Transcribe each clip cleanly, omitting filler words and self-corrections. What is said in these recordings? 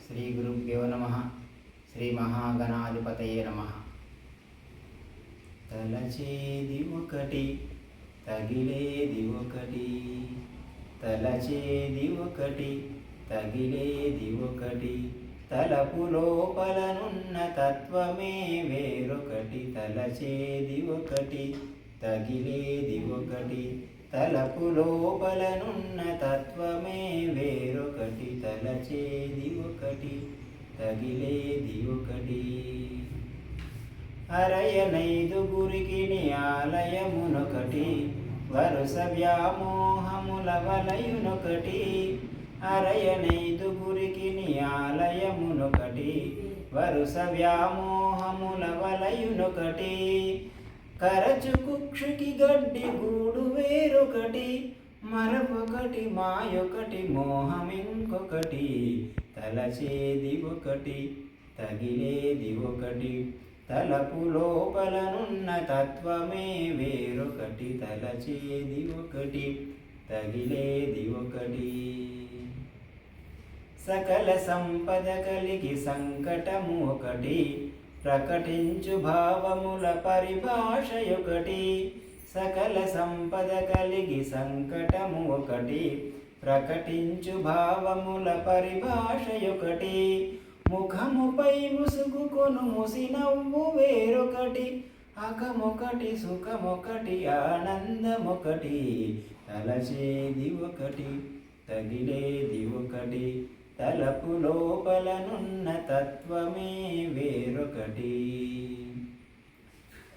శ్రీ గురుభ్యో నమః. శ్రీ మహాగణాధిపతయే నమః. తలచేది ఒకటి, తగిలేది ఒకటి. తలచేది ఒకటి, తగిలేది ఒకటి. తలపు లోపలనున్న తత్వమే వేరొకటి. తలచేది ఒకటి, తగిలేది ఒకటి. తలపు లోపలనున్న తత్వమే వేరొకటి. తలచేది ఒకటి, తగిలేది ఒకటి. అరయనైదుగురికి ఆలయమునొకటి, వరుస వ్యామోహముల వలయునొకటి. అరయనైదుగురికి ఆలయమునొకటి, వరుస వ్యామోహముల వలయునొకటి. కరచు కుక్షికి గడ్డి గూడు వేరొకటి, మరొకటి మాయొకటి మోహమింకొకటి. తలచేది ఒకటి, తగిలేది ఒకటి. తలపు లోపలనున్న తత్వమే వేరొకటి. తలచేది ఒకటి, తగిలేది ఒకటి. సకల సంపద కలిగి సంకటము ఒకటి, ప్రకటించు భావముల పరిభాషయొకటి. సకల సంపద కలిగి సంకటము ఒకటి, ప్రకటించు భావముల పరిభాషయొకటి. ముఖముపై ముసుగుకొను ముసినవ్వు వేరొకటి, అకమొకటి సుఖమొకటి ఆనందమొకటి. తలచేది ఒకటి, తగిలేది ఒకటి. తలపు లోపలనున్న తత్వమే వేరొకటి.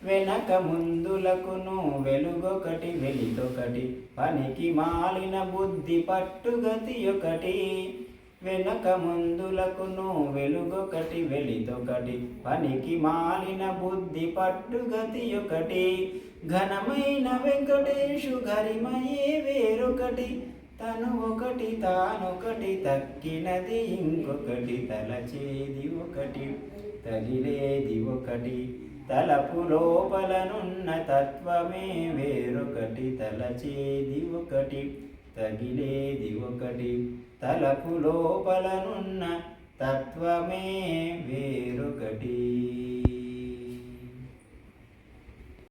వెనక ముందులకును వెలుగొకటి, వెలితొకటి. పనికి మాలిన బుద్ధి పట్టుగతి ఒకటి. వెనక ముందులకును వెలుగొకటి, వెలితొకటి. పనికి మాలిన బుద్ధి పట్టుగతి ఒకటి. ఘనమైన వెంకటేశు గరిమయే వేరొకటి. తను ఒకటి, తానొకటి, తక్కినది ఇంకొకటి. తలచేది ఒకటి, తగిలేది ఒకటి. తలపు లోపలనున్న తత్వమే వేరొకటి. తలచేది ఒకటి, తగిలేది ఒకటి. తలపు లోపలనున్న తత్వమే వేరొకటి.